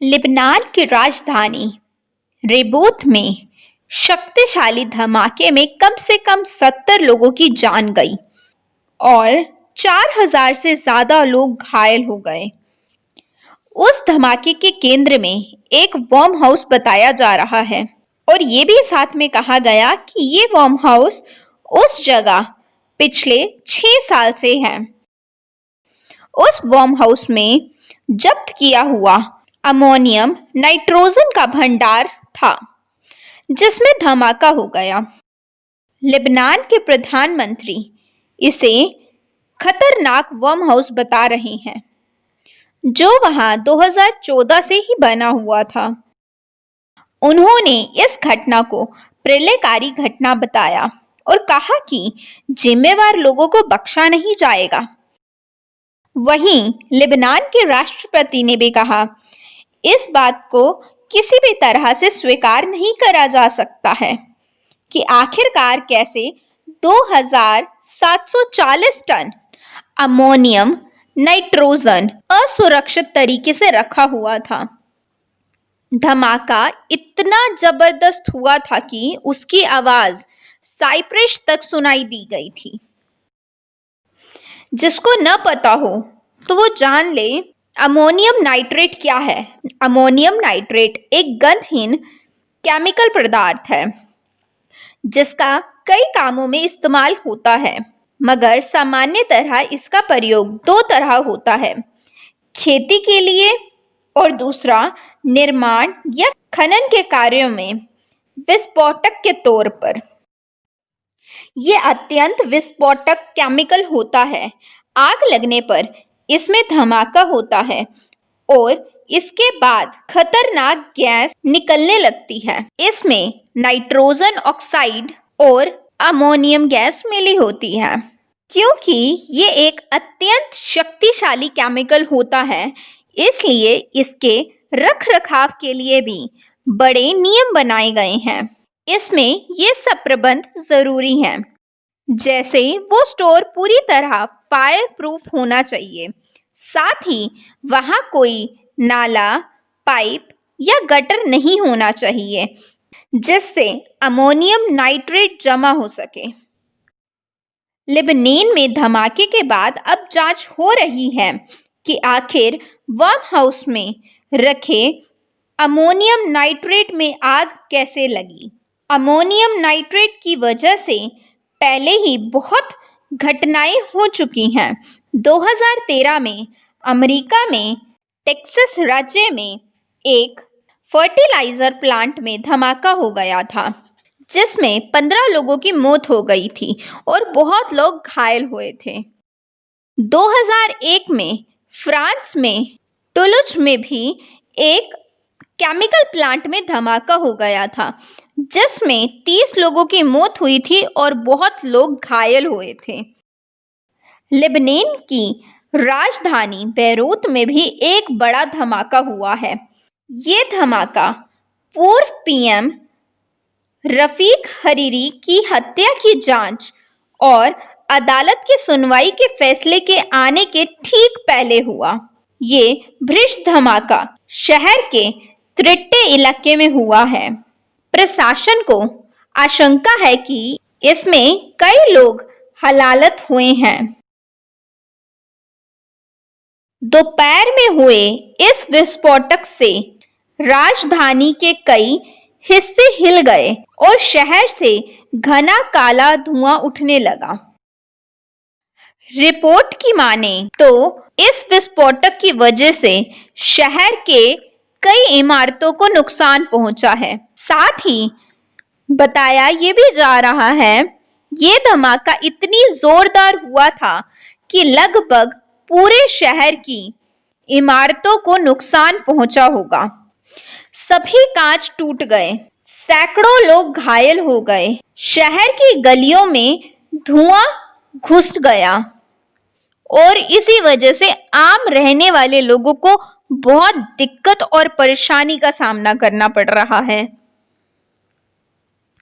Lebanon की राजधानी Beirut में शक्तिशाली धमाके में कम से कम 70 लोगों की जान गई और 4000 से ज्यादा लोग घायल हो गए। उस धमाके के केंद्र में एक बॉम्ब हाउस बताया जा रहा है और ये भी साथ में कहा गया कि ये बॉम्ब हाउस उस जगह पिछले 6 साल से है। उस बॉम्ब हाउस में जब्त किया हुआ अमोनियम नाइट्रोजन का भंडार था जिसमें धमाका हो गया। लेबनान के प्रधानमंत्री इसे खतरनाक बम हाउस बता रहे हैं जो वहां 2014 से ही बना हुआ था। उन्होंने इस घटना को प्रलयकारी घटना बताया और कहा कि जिम्मेवार लोगों को बख्शा नहीं जाएगा। वहीं लेबनान के राष्ट्रपति ने भी कहा, इस बात को किसी भी तरह से स्वीकार नहीं करा जा सकता है कि आखिरकार कैसे 2740 टन अमोनियम नाइट्रोजन असुरक्षित तरीके से रखा हुआ था। धमाका इतना जबरदस्त हुआ था कि उसकी आवाज साइप्रस तक सुनाई दी गई थी। जिसको न पता हो तो वो जान ले अमोनियम नाइट्रेट क्या है। अमोनियम नाइट्रेट एक गंधहीन केमिकल पदार्थ है जिसका कई कामों में इस्तेमाल होता है, मगर सामान्यतः इसका प्रयोग दो तरह होता है, खेती के लिए और दूसरा निर्माण या खनन के कार्यों में विस्फोटक के तौर पर। यह अत्यंत विस्फोटक केमिकल होता है। आग लगने पर इसमें धमाका होता है और इसके बाद खतरनाक गैस निकलने लगती है। इसमें नाइट्रोजन ऑक्साइड और अमोनियम गैस मिली होती है। क्योंकि ये एक अत्यंत शक्तिशाली केमिकल होता है, इसलिए इसके रखरखाव के लिए भी बड़े नियम बनाए गए हैं। इसमें ये सब प्रबंध जरूरी हैं, जैसे वो स्टोर पूरी तरह फायर प्रूफ होना चाहिए, साथ ही वहां कोई नाला, पाइप या गटर नहीं होना चाहिए जिससे अमोनियम नाइट्रेट जमा हो सके। लेबनान में धमाके के बाद अब जांच हो रही है कि आखिर बम हाउस में रखे अमोनियम नाइट्रेट में आग कैसे लगी। अमोनियम नाइट्रेट की वजह से पहले ही बहुत घटनाएं हो चुकी हैं। 2013 में अमेरिका में टेक्सास राज्य में एक फर्टिलाइजर प्लांट में धमाका हो गया था जिसमें 15 लोगों की मौत हो गई थी और बहुत लोग घायल हुए थे। 2001 में फ्रांस में टुलूज में भी एक केमिकल प्लांट में धमाका हो गया था जिसमें 30 लोगों की मौत हुई थी और बहुत लोग घायल हुए थे। लेबनान की राजधानी बेरूत में भी एक बड़ा धमाका हुआ है। ये धमाका पूर्व पीएम रफीक हरीरी की हत्या की जांच और अदालत की सुनवाई के फैसले के आने के ठीक पहले हुआ। ये भीषण धमाका शहर के त्रिट्टे इलाके में हुआ है। प्रशासन को आशंका है कि इसमें कई लोग हलाकत हुए हैं। दोपहर में हुए इस विस्फोटक से राजधानी के कई हिस्से हिल गए और शहर से घना काला धुआं उठने लगा। रिपोर्ट की माने तो इस विस्फोटक की वजह से शहर के कई इमारतों को नुकसान पहुंचा है। साथ ही बताया ये भी जा रहा है ये धमाका इतनी जोरदार हुआ था कि लगभग पूरे शहर की इमारतों को नुकसान पहुंचा होगा। सभी कांच टूट गए, सैकड़ों लोग घायल हो गए, शहर की गलियों में धुआं घुस गया और इसी वजह से आम रहने वाले लोगों को बहुत दिक्कत और परेशानी का सामना करना पड़ रहा है।